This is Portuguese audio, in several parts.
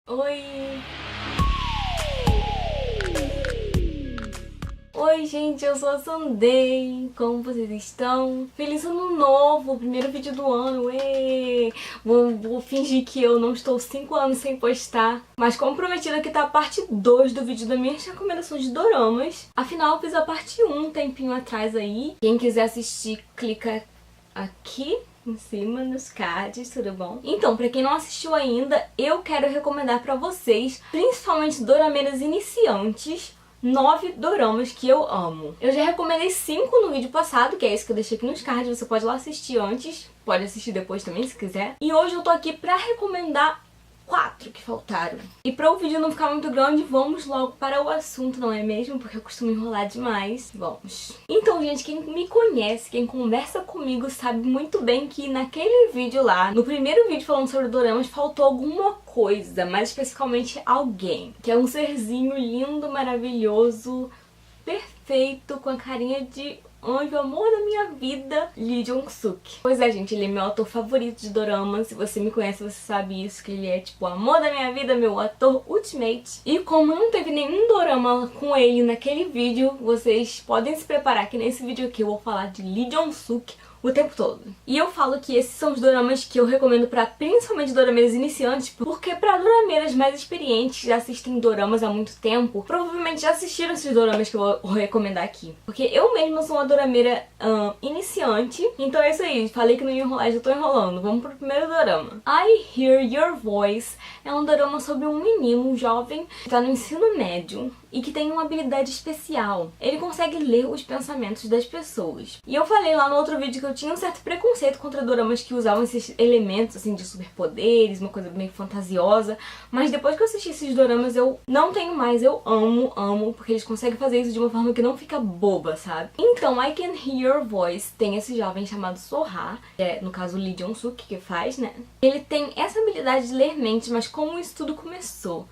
Oi! Oi, gente, eu sou a Sunday. Como vocês estão? Feliz ano novo! Primeiro vídeo do ano, ê! Vou fingir que eu não estou 5 anos sem postar. Mas como prometido, aqui tá a parte 2 do vídeo das minhas recomendações de doramas. Afinal, eu fiz a parte 1 um tempinho atrás aí. Quem quiser assistir, clica aqui em cima nos cards, tudo bom? Então, pra quem não assistiu ainda, eu quero recomendar pra vocês, principalmente dorameiras iniciantes, 9 doramas que eu amo. Eu já recomendei 5 no vídeo passado, que é esse que eu deixei aqui nos cards, você pode ir lá assistir antes, pode assistir depois também se quiser. E hoje eu tô aqui pra recomendar 4 que faltaram. E para o vídeo não ficar muito grande, vamos logo para o assunto, não é mesmo? Porque eu costumo enrolar demais. Vamos. Então, gente, quem me conhece, quem conversa comigo, sabe muito bem que naquele vídeo lá, no primeiro vídeo falando sobre doramas, faltou alguma coisa, mais especificamente alguém. Que é um serzinho lindo, maravilhoso, perfeito, com a carinha de anjo, amor da minha vida, Lee Jong-suk. Pois é, gente, ele é meu ator favorito de dorama. Se você me conhece, você sabe isso, que ele é tipo o amor da minha vida, meu ator ultimate. E como não teve nenhum dorama com ele naquele vídeo, vocês podem se preparar que nesse vídeo aqui eu vou falar de Lee Jong-suk o tempo todo. E eu falo que esses são os doramas que eu recomendo pra principalmente dorameiras iniciantes, porque pra dorameiras mais experientes, que já assistem doramas há muito tempo, provavelmente já assistiram esses doramas que eu vou recomendar aqui. Porque eu mesma sou uma dorameira iniciante, então é isso aí, falei que não ia enrolar, já tô enrolando. Vamos pro primeiro dorama. I Hear Your Voice é um dorama sobre um menino, um jovem, que tá no ensino médio e que tem uma habilidade especial. Ele consegue ler os pensamentos das pessoas. E eu falei lá no outro vídeo que eu tinha um certo preconceito contra doramas que usavam esses elementos assim de superpoderes, uma coisa meio fantasiosa, mas depois que eu assisti esses doramas eu não tenho mais, eu amo, porque eles conseguem fazer isso de uma forma que não fica boba, sabe? Então, I Can Hear Your Voice tem esse jovem chamado Soha, que é no caso o Lee Jong-suk que faz, né? Ele tem essa habilidade de ler mentes, mas como isso tudo começou?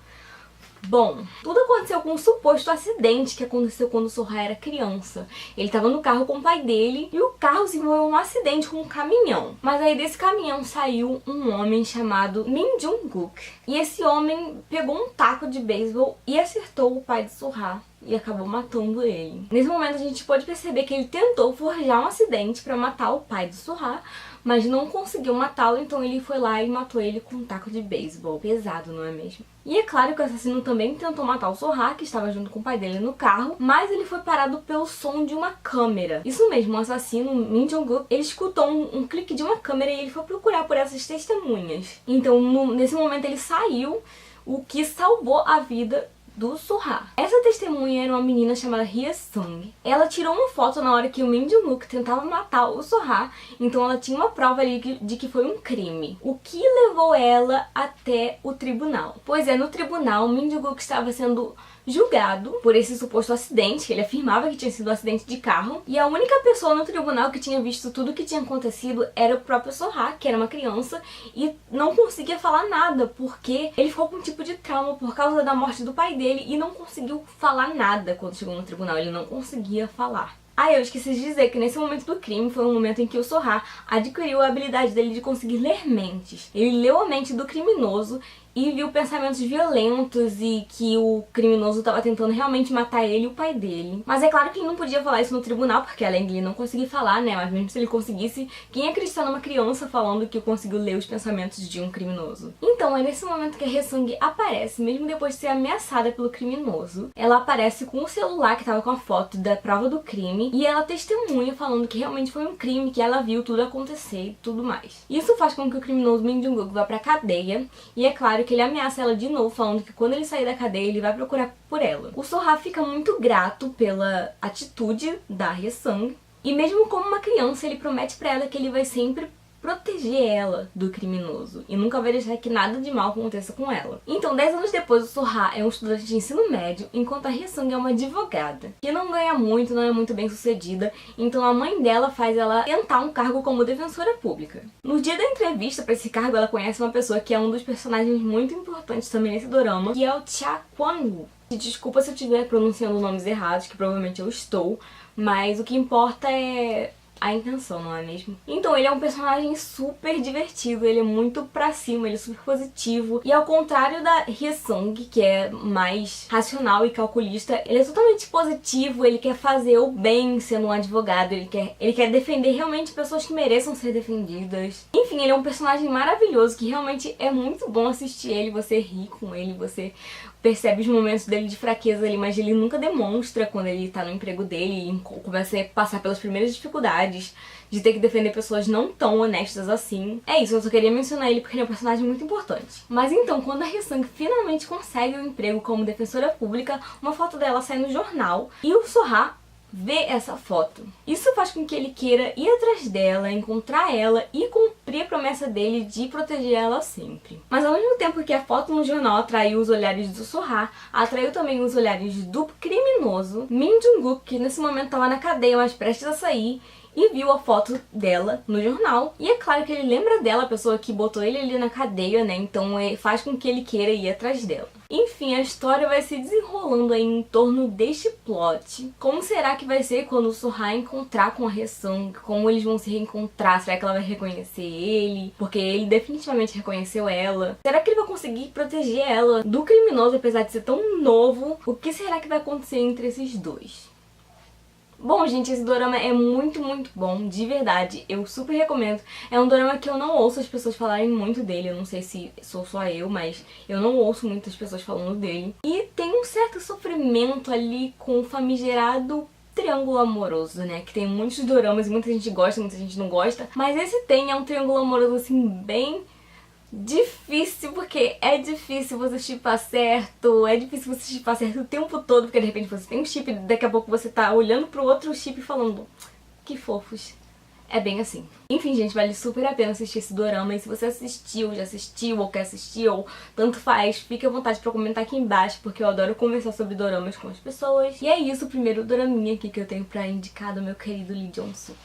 Bom, tudo aconteceu com um suposto acidente que aconteceu quando o Soha era criança. Ele estava no carro com o pai dele e o carro se envolveu em um acidente com um caminhão. Mas aí desse caminhão saiu um homem chamado Min Jung-guk. E esse homem pegou um taco de beisebol e acertou o pai de Soha e acabou matando ele. Nesse momento a gente pode perceber que ele tentou forjar um acidente para matar o pai do Soha, mas não conseguiu matá-lo, então ele foi lá e matou ele com um taco de beisebol. Pesado, não é mesmo? E é claro que o assassino também tentou matar o Soha, que estava junto com o pai dele no carro, mas ele foi parado pelo som de uma câmera. Isso mesmo, o assassino, Min Jong-guk, ele escutou um clique de uma câmera e ele foi procurar por essas testemunhas. Então, nesse momento ele saiu, o que salvou a vida do Soha. Essa testemunha era uma menina chamada Hye-sung. Ela tirou uma foto na hora que o Min Jong-guk tentava matar o Soha, então ela tinha uma prova ali de que foi um crime. O que levou ela até o tribunal? Pois é, no tribunal, o Min Jong-guk estava sendo julgado por esse suposto acidente, que ele afirmava que tinha sido um acidente de carro, e a única pessoa no tribunal que tinha visto tudo o que tinha acontecido era o próprio Soha, que era uma criança, e não conseguia falar nada, porque ele ficou com um tipo de trauma por causa da morte do pai dele e não conseguiu falar nada quando chegou no tribunal, ele não conseguia falar. Ah, eu esqueci de dizer que nesse momento do crime foi um momento em que o Soha adquiriu a habilidade dele de conseguir ler mentes. Ele leu a mente do criminoso e viu pensamentos violentos e que o criminoso estava tentando realmente matar ele e o pai dele. Mas é claro que ele não podia falar isso no tribunal, porque além de ele não conseguir falar, né, mas mesmo se ele conseguisse, quem ia acreditar numa criança falando que conseguiu ler os pensamentos de um criminoso? Então é nesse momento que a Hye-sung aparece, mesmo depois de ser ameaçada pelo criminoso. Ela aparece com o celular que estava com a foto da prova do crime e ela testemunha falando que realmente foi um crime, que ela viu tudo acontecer e tudo mais. Isso faz com que o criminoso Min Jong-guk vá pra cadeia e é claro que ele ameaça ela de novo, falando que quando ele sair da cadeia ele vai procurar por ela. O Soha fica muito grato pela atitude da Hye-sung e mesmo como uma criança ele promete pra ela que ele vai sempre proteger ela do criminoso e nunca vai deixar que nada de mal aconteça com ela. Então, 10 anos depois, o Soha é um estudante de ensino médio, enquanto a Hye-sung é uma advogada, que não ganha muito, não é muito bem sucedida, então a mãe dela faz ela tentar um cargo como defensora pública. No dia da entrevista para esse cargo, ela conhece uma pessoa que é um dos personagens muito importantes também nesse dorama, que é o Cha Kwon-woo. Desculpa se eu estiver pronunciando nomes errados, que provavelmente eu estou, mas o que importa é a intenção, não é mesmo? Então ele é um personagem super divertido, ele é muito pra cima, ele é super positivo. E ao contrário da Hye-sung, que é mais racional e calculista, ele é totalmente positivo, ele quer fazer o bem sendo um advogado, ele quer defender realmente pessoas que mereçam ser defendidas. Enfim, ele é um personagem maravilhoso, que realmente é muito bom assistir ele, você ri com ele, você percebe os momentos dele de fraqueza ali, mas ele nunca demonstra quando ele tá no emprego dele e começa a passar pelas primeiras dificuldades de ter que defender pessoas não tão honestas assim. É isso, eu só queria mencionar ele porque ele é um personagem muito importante. Mas então, quando a Hye-sung finalmente consegue um emprego como defensora pública, uma foto dela sai no jornal e o So-ha vê essa foto. Isso faz com que ele queira ir atrás dela, encontrar ela e cumprir a promessa dele de proteger ela sempre. Mas ao mesmo tempo que a foto no jornal atraiu os olhares do So-ha, atraiu também os olhares do criminoso Min Jung-guk, que nesse momento estava na cadeia, mas prestes a sair, e viu a foto dela no jornal. E é claro que ele lembra dela, a pessoa que botou ele ali na cadeia, né? Então faz com que ele queira ir atrás dela. Enfim, a história vai se desenrolando aí em torno deste plot. Como será que vai ser quando o So-ha encontrar com a Hye-sung? Como eles vão se reencontrar? Será que ela vai reconhecer ele? Porque ele definitivamente reconheceu ela. Será que ele vai conseguir proteger ela do criminoso, apesar de ser tão novo? O que será que vai acontecer entre esses dois? Bom, gente, esse dorama é muito, muito bom, de verdade, eu super recomendo. É um dorama que eu não ouço as pessoas falarem muito dele, eu não sei se sou só eu, mas eu não ouço muitas pessoas falando dele. E tem um certo sofrimento ali com o famigerado triângulo amoroso, né? Que tem muitos doramas e muita gente gosta, muita gente não gosta. Mas esse é um triângulo amoroso, assim, bem difícil, porque é difícil você shippar certo, é difícil você shippar certo o tempo todo, porque de repente você tem um chip e daqui a pouco você tá olhando pro outro chip e falando, que fofos. É bem assim. Enfim, gente, vale super a pena assistir esse dorama, e se você assistiu, já assistiu ou quer assistir, ou tanto faz, fique à vontade pra comentar aqui embaixo, porque eu adoro conversar sobre doramas com as pessoas. E é isso, o primeiro doraminha aqui que eu tenho pra indicar do meu querido Lee Jong-suk.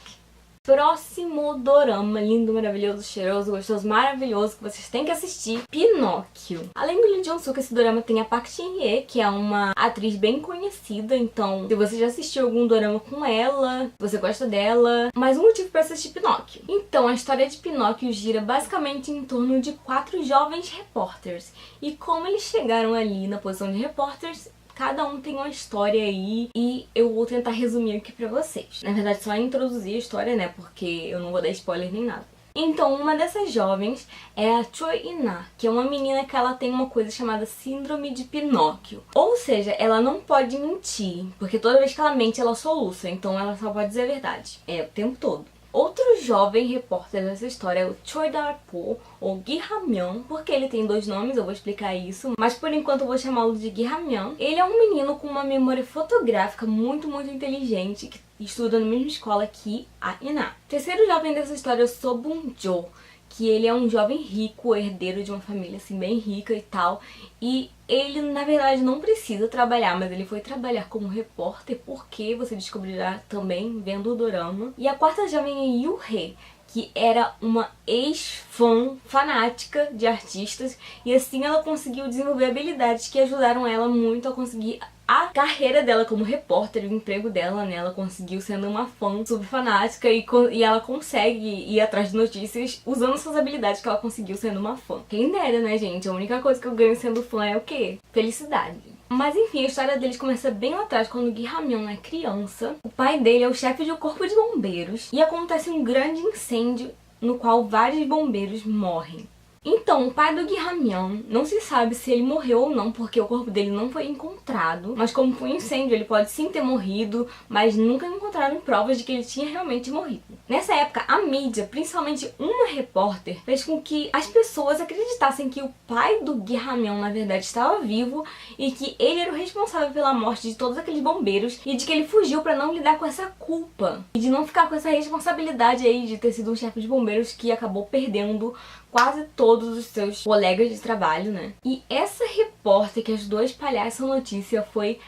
Próximo dorama, lindo, maravilhoso, cheiroso, gostoso, maravilhoso, que vocês têm que assistir, Pinóquio. Além do Lee Jong-suk, esse dorama tem a Park Shin-hye, que é uma atriz bem conhecida, então se você já assistiu algum dorama com ela, você gosta dela, mais um motivo pra assistir Pinóquio. Então, a história de Pinóquio gira basicamente em torno de 4 jovens repórteres, e como eles chegaram ali na posição de repórteres, cada um tem uma história aí e eu vou tentar resumir aqui pra vocês. Na verdade, só introduzir a história, né, porque eu não vou dar spoiler nem nada. Então, uma dessas jovens é a Choi In-na, que é uma menina que ela tem uma coisa chamada Síndrome de Pinóquio. Ou seja, ela não pode mentir, porque toda vez que ela mente, ela soluça, então ela só pode dizer a verdade. É, o tempo todo. Outro jovem repórter dessa história é o Choi Da-po, ou Gi Ha-myung, porque ele tem 2 nomes, eu vou explicar isso, mas por enquanto eu vou chamá-lo de Gi Ha-myung. Ele é um menino com uma memória fotográfica muito, muito inteligente, que estuda na mesma escola que a In-na. O terceiro jovem dessa história é o So Bum-jo, que ele é um jovem rico, herdeiro de uma família assim bem rica e tal, e ele na verdade não precisa trabalhar, mas ele foi trabalhar como repórter, porque você descobrirá também vendo o dorama. E a quarta jovem é Yoo-hae, que era uma ex-fã fanática de artistas, e assim ela conseguiu desenvolver habilidades que ajudaram ela muito a conseguir a carreira dela como repórter, o emprego dela, né? Ela conseguiu sendo uma fã super fanática e ela consegue ir atrás de notícias usando essas habilidades que ela conseguiu sendo uma fã. Quem dera, né, gente? A única coisa que eu ganho sendo fã é o quê? Felicidade. Mas enfim, a história deles começa bem lá atrás, quando o Gi Ha-myung é criança. O pai dele é o chefe de um corpo de bombeiros e acontece um grande incêndio no qual vários bombeiros morrem. Então, o pai do Gi Ha-myung, não se sabe se ele morreu ou não, porque o corpo dele não foi encontrado. Mas como foi um incêndio, ele pode sim ter morrido, mas nunca encontraram provas de que ele tinha realmente morrido. Nessa época, a mídia, principalmente uma repórter, fez com que as pessoas acreditassem que o pai do Gi Ha-myung, na verdade, estava vivo e que ele era o responsável pela morte de todos aqueles bombeiros e de que ele fugiu pra não lidar com essa culpa e de não ficar com essa responsabilidade aí de ter sido um chefe de bombeiros que acabou perdendo quase todos os seus colegas de trabalho, né? E essa repórter que ajudou a espalhar essa notícia foi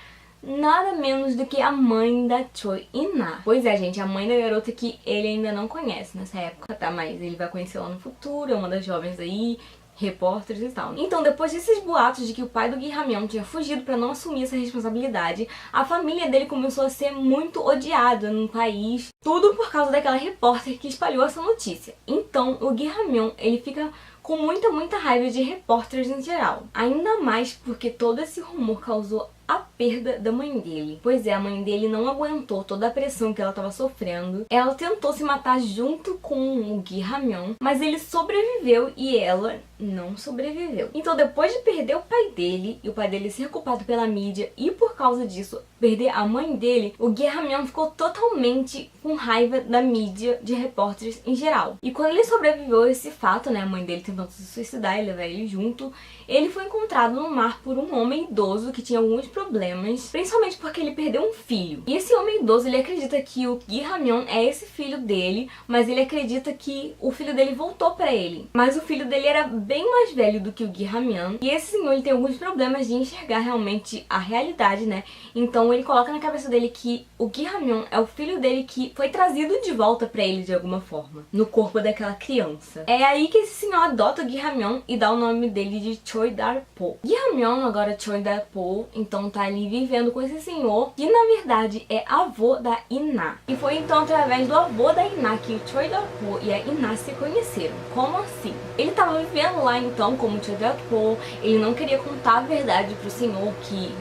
nada menos do que a mãe da Choi In-na. Pois é, gente, a mãe da garota que ele ainda não conhece nessa época, tá? Mas ele vai conhecer lá no futuro, é uma das jovens aí repórteres e tal. Então, depois desses boatos de que o pai do Gi Hamyeon tinha fugido pra não assumir essa responsabilidade, a família dele começou a ser muito odiada no país, tudo por causa daquela repórter que espalhou essa notícia. Então, o Gi Hamyeon, ele fica com muita raiva de repórteres em geral. Ainda mais porque todo esse rumor causou a perda da mãe dele. Pois é, a mãe dele não aguentou toda a pressão que ela estava sofrendo. Ela tentou se matar junto com o Gi Hamyeon, mas ele sobreviveu e ela não sobreviveu. Então, depois de perder o pai dele, e o pai dele ser culpado pela mídia, e por causa disso perder a mãe dele, o Gi Hamyeon ficou totalmente com raiva da mídia, de repórteres em geral. E quando ele sobreviveu a esse fato, né, a mãe dele tentando se suicidar e levar ele junto, ele foi encontrado no mar por um homem idoso que tinha alguns problemas, principalmente porque ele perdeu um filho. E esse homem idoso, ele acredita que o Gi Hamyeon é esse filho dele, mas ele acredita que o filho dele voltou pra ele. Mas o filho dele era bem mais velho do que o Gi Hamyeon, e esse senhor, ele tem alguns problemas de enxergar realmente a realidade, né? Então ele coloca na cabeça dele que o Gi Hamyeon é o filho dele que foi trazido de volta pra ele de alguma forma, no corpo daquela criança. É aí que esse senhor adota o Gi Hamyeon e dá o nome dele de Choi Dar-po. Gi Hamyeon, agora Choi Dar-po, então tá ali vivendo com esse senhor, que na verdade é avô da Ina. E foi então através do avô da Ina que o Choi Dar-po e a Ina se conheceram. Como assim? Ele tava vivendo lá então como Choi Dar-po, ele não queria contar a verdade pro senhor que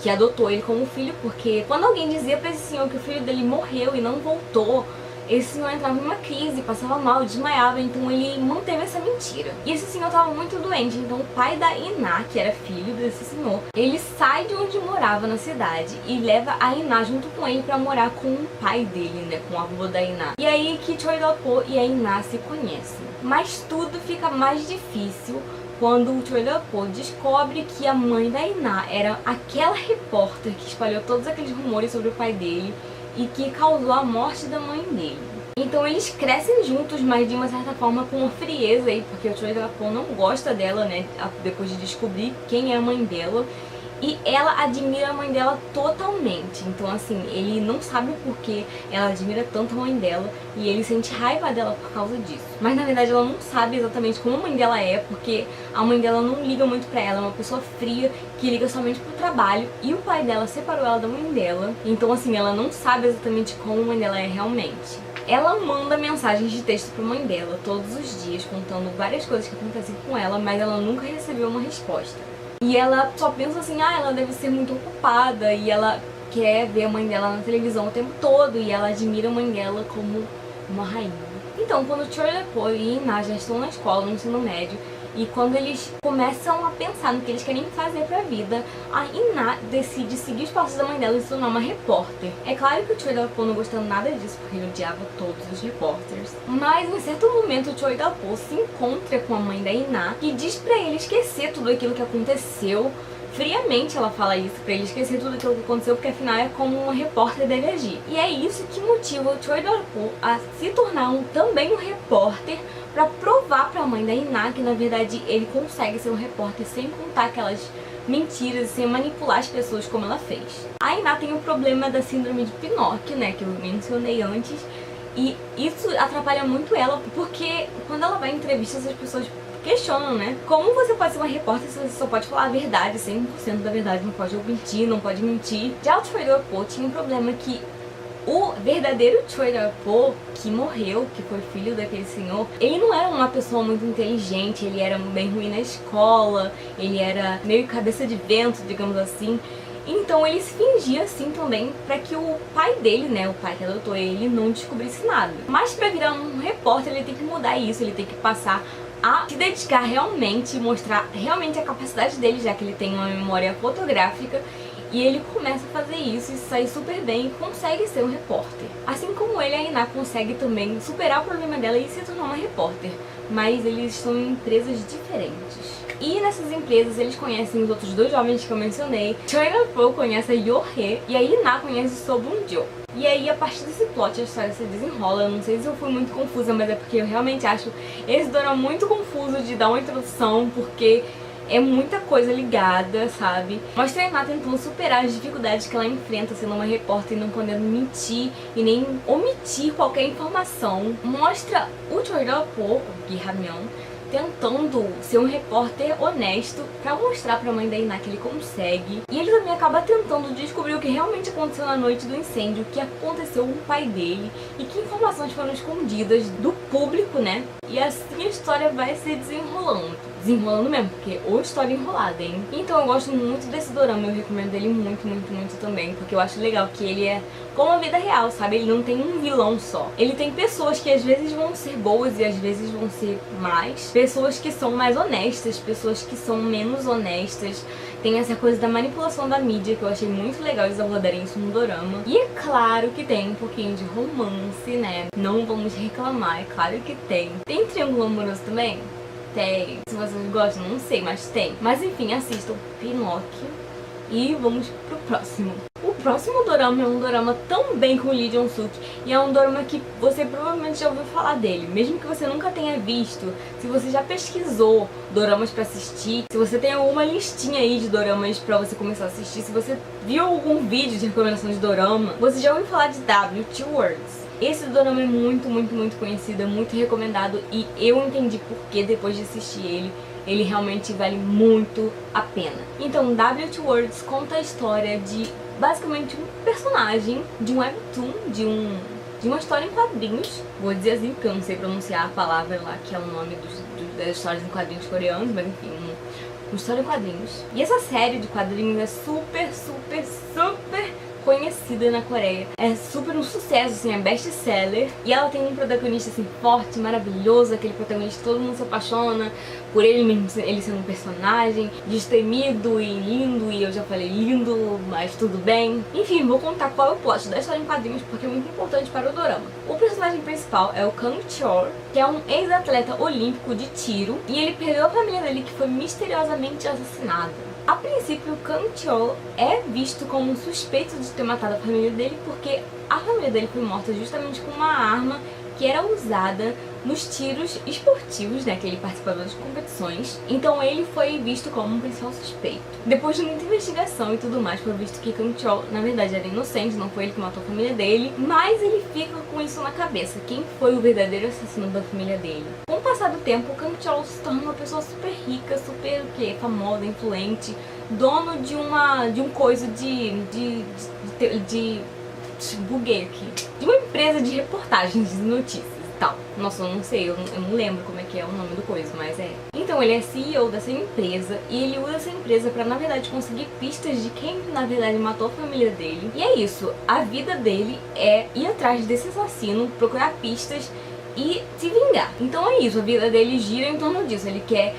adotou ele como filho, porque quando alguém dizia pra esse senhor que o filho dele morreu e não voltou, esse senhor entrava numa crise, passava mal, desmaiava, então ele manteve essa mentira. E esse senhor estava muito doente, então o pai da Ina, que era filho desse senhor, ele sai de onde morava na cidade e leva a Ina junto com ele pra morar com o pai dele, né, com o avô da Ina. E aí que Choi Dar-po e a Ina se conhecem. Mas tudo fica mais difícil quando o Choi Dar-po descobre que a mãe da Ina era aquela repórter que espalhou todos aqueles rumores sobre o pai dele e que causou a morte da mãe dele. Então eles crescem juntos, mas de uma certa forma com uma frieza aí, porque o Choi Dar-po não gosta dela, né, depois de descobrir quem é a mãe dela. E ela admira a mãe dela totalmente. Então assim, ele não sabe por que ela admira tanto a mãe dela e ele sente raiva dela por causa disso. Mas na verdade ela não sabe exatamente como a mãe dela é, porque a mãe dela não liga muito pra ela, é uma pessoa fria que liga somente pro trabalho, e o pai dela separou ela da mãe dela. Então assim, ela não sabe exatamente como a mãe dela é realmente. Ela manda mensagens de texto pra mãe dela todos os dias, contando várias coisas que acontecem com ela, mas ela nunca recebeu uma resposta. E ela só pensa assim, ela deve ser muito ocupada, e ela quer ver a mãe dela na televisão o tempo todo, e ela admira a mãe dela como uma rainha. Então, quando Choi Dar-po e Ina já estão na escola, no ensino médio, e quando eles começam a pensar no que eles querem fazer pra vida, a Ina decide seguir os passos da mãe dela e se tornar uma repórter. É claro que o Choi Dar-po não gostava nada disso, porque ele odiava todos os repórteres. Mas em certo momento o Choi Dar-po se encontra com a mãe da Ina, que diz pra ele esquecer tudo aquilo que aconteceu. Friamente ela fala isso, pra ele esquecer tudo aquilo que aconteceu, porque afinal é como uma repórter deve agir. E é isso que motiva o Choi Dar-po a se tornar também um repórter, pra provar pra mãe da Ina que na verdade ele consegue ser um repórter sem contar aquelas mentiras e sem manipular as pessoas como ela fez. A Ina tem o problema da síndrome de Pinóquio, né, que eu mencionei antes, e isso atrapalha muito ela, porque quando ela vai em entrevistas as pessoas questionam, né? Como você pode ser uma repórter se você só pode falar a verdade, 100% da verdade, não pode omitir, não pode mentir. Já o Choi Dar-po tinha um problema que o verdadeiro Choi Dar-po, que morreu, que foi filho daquele senhor, ele não era uma pessoa muito inteligente, ele era bem ruim na escola, ele era meio cabeça de vento, digamos assim. Então ele se fingia assim também pra que o pai dele, né, o pai que adotou ele, não descobrisse nada. Mas pra virar um repórter ele tem que mudar isso, ele tem que passar a se dedicar realmente, mostrar realmente a capacidade dele, já que ele tem uma memória fotográfica. E ele começa a fazer isso e sai super bem e consegue ser um repórter. Assim como ele, a Ina consegue também superar o problema dela e se tornar uma repórter. Mas eles estão em empresas diferentes. E nessas empresas eles conhecem os outros dois jovens que eu mencionei. Choi Dar-po conhece a Yo-hee e a Ina conhece o So Bun-jo. E aí, a partir desse plot, a história se desenrola. Eu não sei se eu fui muito confusa, mas é porque eu realmente acho esse drama muito confuso de dar uma introdução, porque é muita coisa ligada, sabe? Mostra a Ina tentando superar as dificuldades que ela enfrenta sendo uma repórter e não podendo mentir e nem omitir qualquer informação. Mostra o Choi Dar-po, o Gi Hamyeon, tentando ser um repórter honesto pra mostrar pra mãe da Iná que ele consegue. E ele também acaba tentando descobrir o que realmente aconteceu na noite do incêndio, o que aconteceu com o pai dele e que informações foram escondidas do público, né? E assim a história vai se desenrolando. Desenrolando mesmo, porque ou história enrolada, hein? Então eu gosto muito desse dorama, eu recomendo ele muito, muito, muito também, porque eu acho legal que ele é como a vida real, sabe? Ele não tem um vilão só. Ele tem pessoas que às vezes vão ser boas e às vezes vão ser más. Pessoas que são mais honestas, pessoas que são menos honestas. Tem essa coisa da manipulação da mídia que eu achei muito legal eles abordarem isso no dorama. E é claro que tem um pouquinho de romance, né? Não vamos reclamar, é claro que tem. Tem triângulo amoroso também? Tem. Se vocês gostam, não sei, mas tem. Mas enfim, assistam Pinóquio e vamos pro próximo. O próximo dorama é um dorama também com Lee Jong-suk e é um dorama que você provavelmente já ouviu falar dele, mesmo que você nunca tenha visto. Se você já pesquisou doramas pra assistir, se você tem alguma listinha aí de doramas pra você começar a assistir, se você viu algum vídeo de recomendação de dorama, você já ouviu falar de W2 Words. Esse dorama é muito, muito, muito conhecido, é muito recomendado e eu entendi por que depois de assistir ele realmente vale muito a pena. Então, W2 Words conta a história de basicamente um personagem de um webtoon, de uma história em quadrinhos. Vou dizer assim, porque eu não sei pronunciar a palavra lá, que é o nome das histórias em quadrinhos coreanos, mas enfim, uma história em quadrinhos. E essa série de quadrinhos é super, super, super conhecida na Coreia. É super um sucesso, assim, é best-seller. E ela tem um protagonista, assim, forte, maravilhoso. Aquele protagonista que todo mundo se apaixona por ele mesmo, ele sendo um personagem destemido e lindo. E eu já falei lindo, mas tudo bem. Enfim, vou contar qual é o plot da história em quadrinhos, porque é muito importante para o dorama. O personagem principal é o Kang Chol, que é um ex-atleta olímpico de tiro. E ele perdeu a família dele, que foi misteriosamente assassinada. A princípio, o Kang Chol é visto como um suspeito de ter matado a família dele porque a família dele foi morta justamente com uma arma que era usada nos tiros esportivos, né, que ele participava das competições. Então ele foi visto como um principal suspeito. Depois de muita investigação e tudo mais, foi visto que Kang Chol, na verdade, era inocente, não foi ele que matou a família dele, mas ele fica com isso na cabeça, quem foi o verdadeiro assassino da família dele. Com o passar do tempo, o Kang Chol se torna uma pessoa super rica, super famosa, influente, dono de um coisa buguei aqui. De uma empresa de reportagens de notícias e tal. Nossa, eu não sei, eu não lembro como é que é o nome do coisa, mas é. Então ele é CEO dessa empresa e ele usa essa empresa pra, na verdade, conseguir pistas de quem, na verdade, matou a família dele. E é isso, a vida dele é ir atrás desse assassino, procurar pistas e se vingar. Então é isso, a vida dele gira em torno disso. Ele quer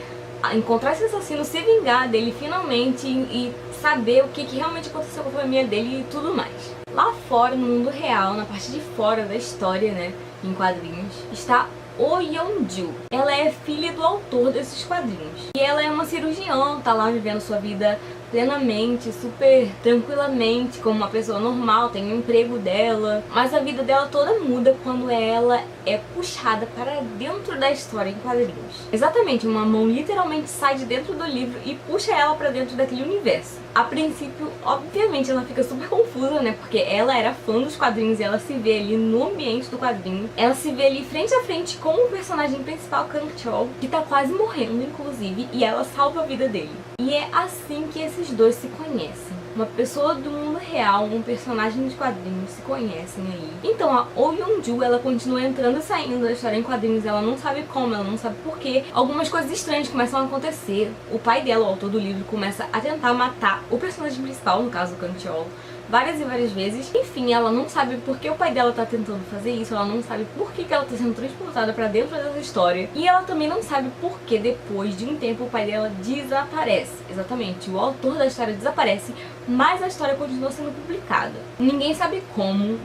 encontrar esse assassino, se vingar dele finalmente e saber o que realmente aconteceu com a família dele e tudo mais. Lá fora, no mundo real, na parte de fora da história, né, em quadrinhos, está Oh Yeon-ju. Ela é filha do autor desses quadrinhos. E ela é uma cirurgiã, tá lá vivendo sua vida plenamente, super tranquilamente, como uma pessoa normal, tem o emprego dela. Mas a vida dela toda muda quando ela é puxada para dentro da história em quadrinhos. Exatamente, uma mão literalmente sai de dentro do livro e puxa ela para dentro daquele universo. A princípio, obviamente, ela fica super confusa, né? Porque ela era fã dos quadrinhos e ela se vê ali no ambiente do quadrinho. Ela se vê ali frente a frente com o personagem principal, Kang Chol, que tá quase morrendo, inclusive, e ela salva a vida dele. E é assim que esses dois se conhecem. Uma pessoa do mundo real, um personagem de quadrinhos se conhecem aí. Então a Oh Yeon-ju, ela continua entrando e saindo da história em quadrinhos. Ela não sabe como, ela não sabe porquê. Algumas coisas estranhas começam a acontecer. O pai dela, o autor do livro, começa a tentar matar o personagem principal, no caso o Kang Chol, várias e várias vezes. Enfim, ela não sabe por que o pai dela tá tentando fazer isso, ela não sabe por que ela tá sendo transportada pra dentro dessa história. E ela também não sabe por que depois de um tempo o pai dela desaparece. Exatamente, o autor da história desaparece, mas a história continua sendo publicada. Ninguém sabe como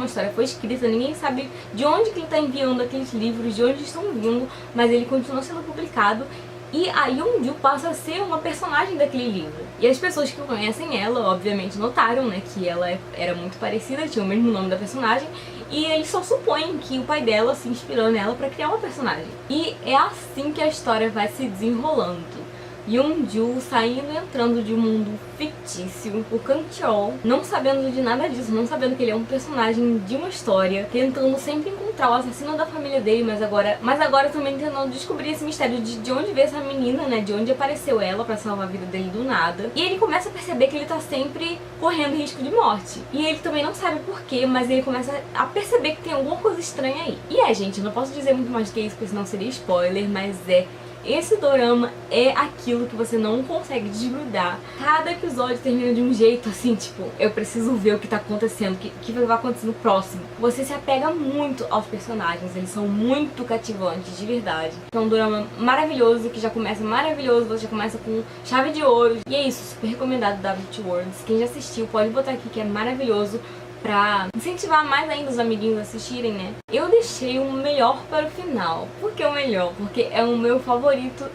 a história foi escrita, ninguém sabe de onde que ele tá enviando aqueles livros, de onde estão vindo, mas ele continua sendo publicado. E a Yeon-ju passa a ser uma personagem daquele livro. E as pessoas que conhecem ela, obviamente, notaram, né, que ela era muito parecida, tinha o mesmo nome da personagem. E eles só supõem que o pai dela se inspirou nela pra criar uma personagem. E é assim que a história vai se desenrolando. Yeonju saindo e entrando de um mundo fictício, o Kang-cheol não sabendo de nada disso, não sabendo que ele é um personagem de uma história, tentando sempre encontrar o assassino da família dele, mas agora também tentando descobrir esse mistério de onde veio essa menina, né, de onde apareceu ela pra salvar a vida dele do nada. E ele começa a perceber que ele tá sempre correndo risco de morte. E ele também não sabe porquê, mas ele começa a perceber que tem alguma coisa estranha aí. E gente, eu não posso dizer muito mais do que isso, porque senão seria spoiler, mas esse dorama é aquilo que você não consegue desgrudar. Cada episódio termina de um jeito assim, tipo, eu preciso ver o que tá acontecendo, o que vai acontecer no próximo. Você se apega muito aos personagens, eles são muito cativantes, de verdade. É um dorama maravilhoso, que já começa maravilhoso, você já começa com chave de ouro. E é isso, super recomendado W2 Worlds. Quem já assistiu pode botar aqui que é maravilhoso, pra incentivar mais ainda os amiguinhos a assistirem, né? Eu deixei o melhor para o final. Por que o melhor? Porque é o meu favorito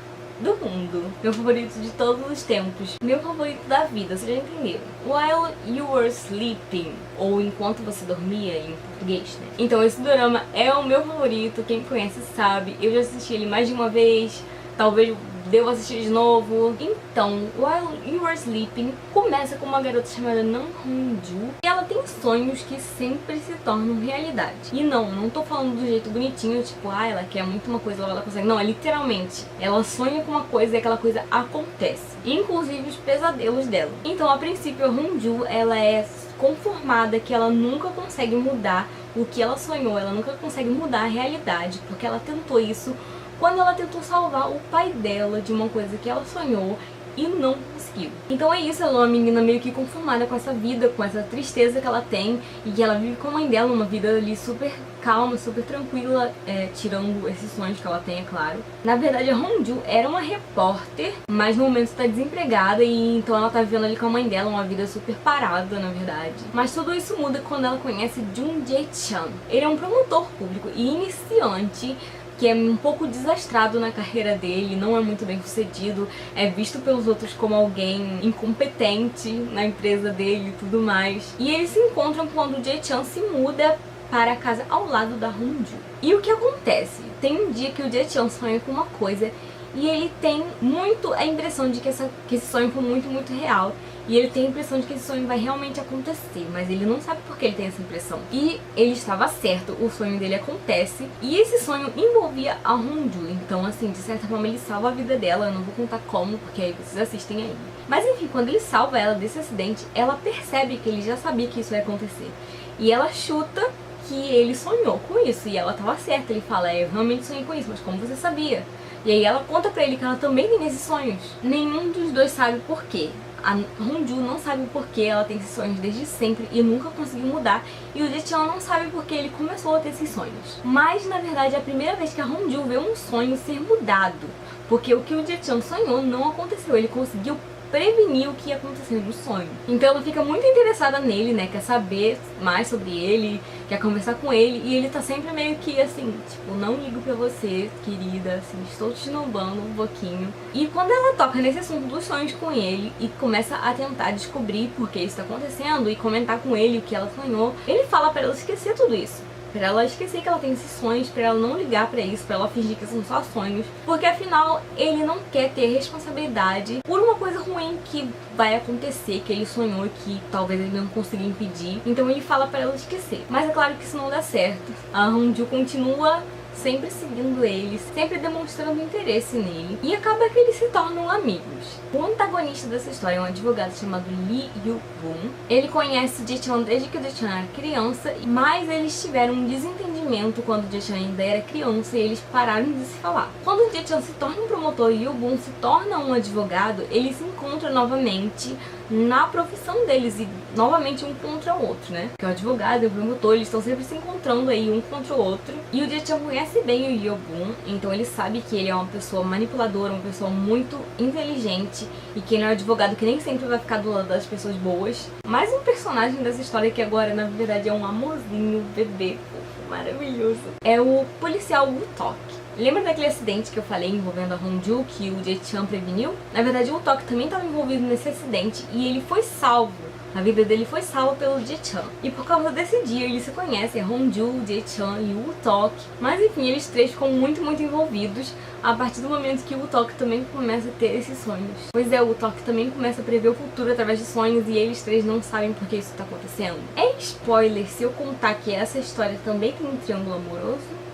do mundo. Meu favorito de todos os tempos. Meu favorito da vida, vocês já entenderam. While You Were Sleeping, ou Enquanto Você Dormia, em português, né? Então esse dorama é o meu favorito, quem me conhece sabe. Eu já assisti ele mais de uma vez, talvez devo assistir de novo. Então, While You Were Sleeping começa com uma garota chamada Nam Hong-ju. E ela tem sonhos que sempre se tornam realidade. E não tô falando do jeito bonitinho, tipo, ela quer muito uma coisa, ela consegue. Não, é literalmente. Ela sonha com uma coisa e aquela coisa acontece. Inclusive os pesadelos dela. Então, a princípio, a Hong-ju, ela é conformada que ela nunca consegue mudar o que ela sonhou. Ela nunca consegue mudar a realidade, porque ela tentou isso quando ela tentou salvar o pai dela de uma coisa que ela sonhou e não conseguiu. Então é isso, ela é uma menina meio que conformada com essa vida, com essa tristeza que ela tem, e que ela vive com a mãe dela, uma vida ali super calma, super tranquila, tirando esses sonhos que ela tem, é claro. Na verdade, a Hong-ju era uma repórter, mas no momento está desempregada, e então ela tá vivendo ali com a mãe dela, uma vida super parada, na verdade. Mas tudo isso muda quando ela conhece Jun Jae-chan. Ele é um promotor público e iniciante, que é um pouco desastrado na carreira dele, não é muito bem sucedido, é visto pelos outros como alguém incompetente na empresa dele e tudo mais. E eles se encontram quando o Jae-chan se muda para a casa ao lado da Hong-ju. E o que acontece? Tem um dia que o Jae-chan sonha com uma coisa e ele tem muito a impressão de que esse sonho foi muito real. E ele tem a impressão de que esse sonho vai realmente acontecer, mas ele não sabe por que ele tem essa impressão. E ele estava certo, o sonho dele acontece, e esse sonho envolvia a Hong-ju. Então, assim, de certa forma ele salva a vida dela, eu não vou contar como, porque aí vocês assistem aí. Mas enfim, quando ele salva ela desse acidente, ela percebe que ele já sabia que isso ia acontecer. E ela chuta que ele sonhou com isso, e ela estava certa. Ele fala, eu realmente sonhei com isso, mas como você sabia? E aí ela conta pra ele que ela também tem esses sonhos. Nenhum dos dois sabe por quê. A Hong-ju não sabe o porquê ela tem esses sonhos desde sempre e nunca conseguiu mudar. E o Jae-chan não sabe porque ele começou a ter esses sonhos. Mas, na verdade, é a primeira vez que a Hong-ju vê um sonho ser mudado. Porque o que o Jae-chan sonhou não aconteceu. Ele conseguiu prevenir o que ia acontecer no sonho. Então ela fica muito interessada nele, né? Quer saber mais sobre ele, quer conversar com ele. E ele tá sempre meio que assim, tipo, não ligo pra você, querida, assim, estou te esnobando um pouquinho. E quando ela toca nesse assunto dos sonhos com ele e começa a tentar descobrir por que isso tá acontecendo e comentar com ele o que ela sonhou, ele fala pra ela esquecer tudo isso. Pra ela esquecer que ela tem esses sonhos, pra ela não ligar pra isso, pra ela fingir que são só sonhos. Porque afinal, ele não quer ter responsabilidade por uma coisa ruim que vai acontecer, que ele sonhou e que talvez ele não consiga impedir. Então ele fala pra ela esquecer. Mas é claro que isso não dá certo. A Hong-ju continua sempre seguindo ele, sempre demonstrando interesse nele, e acaba que eles se tornam amigos. O antagonista dessa história é um advogado chamado Lee Yu-bun. Ele conhece Jae-chan desde que o Jae-chan era criança, mas eles tiveram um desentendimento quando o Jae-chan ainda era criança e eles pararam de se falar. Quando o Jae-chan se torna um promotor e Yu-bun se torna um advogado, eles se encontram novamente na profissão deles e novamente um contra o outro, né? Porque o advogado e o promotor, eles estão sempre se encontrando aí um contra o outro. E o Jae-chan conhece bem o Yu-bun, então ele sabe que ele é uma pessoa manipuladora, uma pessoa muito inteligente e que ele é um advogado que nem sempre vai ficar do lado das pessoas boas. Mais um personagem dessa história que agora, na verdade, é um amorzinho, bebê, fofo, maravilhoso. É o policial Woo-tok. Lembra daquele acidente que eu falei envolvendo a Hong-ju, que o Jae-chan preveniu? Na verdade, o Woo-tok também estava envolvido nesse acidente e ele foi salvo A vida dele foi salva pelo Jae-chan. E por causa desse dia, eles se conhecem, a Hongju, Jae-chan e o Woo-tok. Mas enfim, eles três ficam muito envolvidos a partir do momento que o Woo-tok também começa a ter esses sonhos. Pois é, o Woo-tok também começa a prever o futuro através de sonhos e eles três não sabem por que isso tá acontecendo. É spoiler se eu contar que essa história também tem um triângulo amoroso?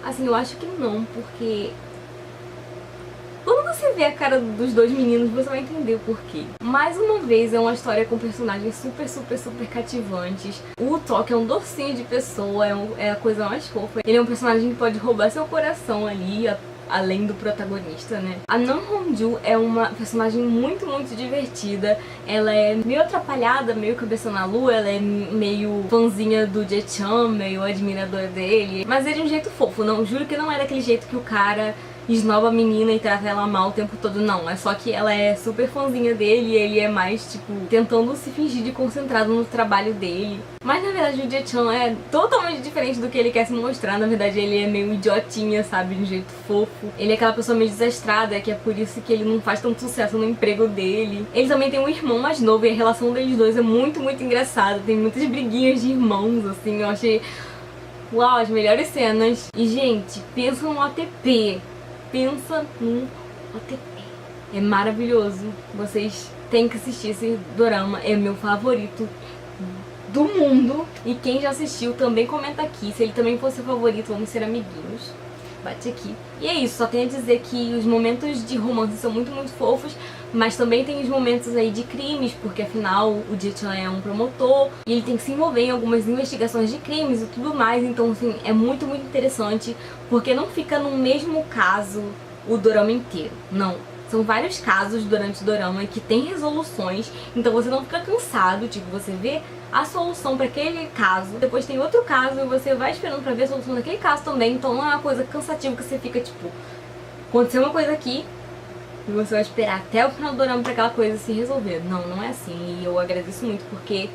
Assim, eu acho que não, porque quando você vê a cara dos dois meninos, você vai entender o porquê. Mais uma vez, é uma história com personagens super cativantes. O Woo-tok é um docinho de pessoa, é a coisa mais fofa. Ele é um personagem que pode roubar seu coração ali, além do protagonista, né? A Nam Hongju é uma personagem muito divertida. Ela é meio atrapalhada, meio cabeça na lua, ela é meio fãzinha do Jae-chan, meio admiradora dele. Mas é de um jeito fofo, não, juro que não é daquele jeito que o cara esnoba a menina e trata ela mal o tempo todo, não. É só que ela é super fãzinha dele e ele é mais, tipo, tentando se fingir de concentrado no trabalho dele. Mas na verdade o Jae-chan é totalmente diferente do que ele quer se mostrar. Na verdade ele é meio idiotinha, sabe, de um jeito fofo. Ele é aquela pessoa meio desastrada, que é por isso que ele não faz tanto sucesso no emprego dele. Ele também tem um irmão mais novo e a relação deles dois é muito engraçada. Tem muitas briguinhas de irmãos, assim, eu achei, uau, as melhores cenas. E gente, pensa no ATP. Pensa num OTP. É maravilhoso. Vocês têm que assistir esse dorama. É meu favorito do mundo. E quem já assistiu também comenta aqui. Se ele também for seu favorito, vamos ser amiguinhos. Bate aqui. E é isso, só tenho a dizer que os momentos de romance são muito fofos, mas também tem os momentos aí de crimes, porque afinal o Jae-chan é um promotor e ele tem que se envolver em algumas investigações de crimes e tudo mais. Então assim, é muito interessante, porque não fica no mesmo caso o dorama inteiro, não. São vários casos durante o dorama que tem resoluções, então você não fica cansado, tipo, você vê a solução para aquele caso, depois tem outro caso e você vai esperando pra ver a solução daquele caso também, então não é uma coisa cansativa que você fica, tipo, aconteceu uma coisa aqui e você vai esperar até o final do dorama pra aquela coisa se resolver. Não, não é assim, e eu agradeço muito porque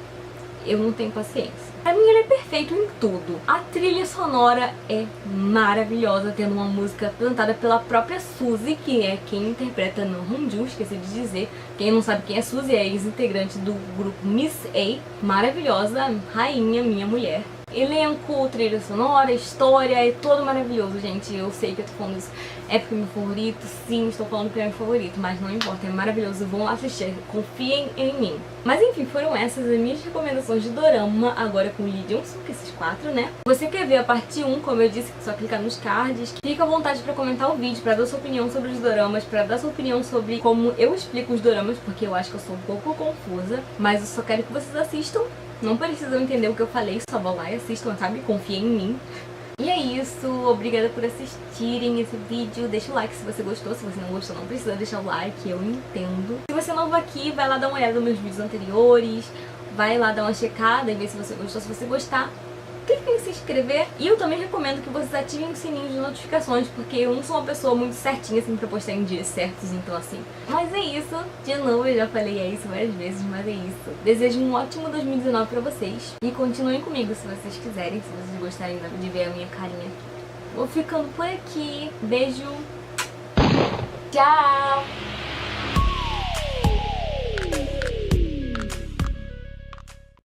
eu não tenho paciência. Pra mim ele é perfeito em tudo. A trilha sonora é maravilhosa, tendo uma música cantada pela própria Suzy, que é quem interpreta no Hongju, esqueci de dizer. Quem não sabe quem é Suzy, é ex-integrante do grupo Miss A. Maravilhosa, rainha, minha mulher. Elenco, trilha sonora, história, é todo maravilhoso, gente. Eu sei que eu tô falando isso é porque é meu favorito, sim, estou falando que é meu favorito, mas não importa, é maravilhoso, vão assistir, confiem em mim. Mas enfim, foram essas as minhas recomendações de dorama, agora com Lee Jung-suk, esses 4, né? Você quer ver a parte 1, como eu disse, é só clicar nos cards. Fica à vontade pra comentar o vídeo, pra dar sua opinião sobre os doramas, pra dar sua opinião sobre como eu explico os doramas, porque eu acho que eu sou um pouco confusa, mas eu só quero que vocês assistam. Não precisam entender o que eu falei, só vão lá e assistam, sabe? Confiem em mim. E é isso, obrigada por assistirem esse vídeo. Deixa o like se você gostou, se você não gostou não precisa deixar o like, eu entendo. Se você é novo aqui, vai lá dar uma olhada nos meus vídeos anteriores, vai lá dar uma checada e ver se você gostou. Se você gostar, clique em se inscrever. E eu também recomendo que vocês ativem o sininho de notificações, porque eu não sou uma pessoa muito certinha assim pra postar em dias certos, então assim. Mas é isso, de novo eu já falei isso várias vezes, mas é isso. Desejo um ótimo 2019 pra vocês. E continuem comigo se vocês quiserem, se vocês gostarem de ver a minha carinha aqui. Vou ficando por aqui. Beijo. Tchau!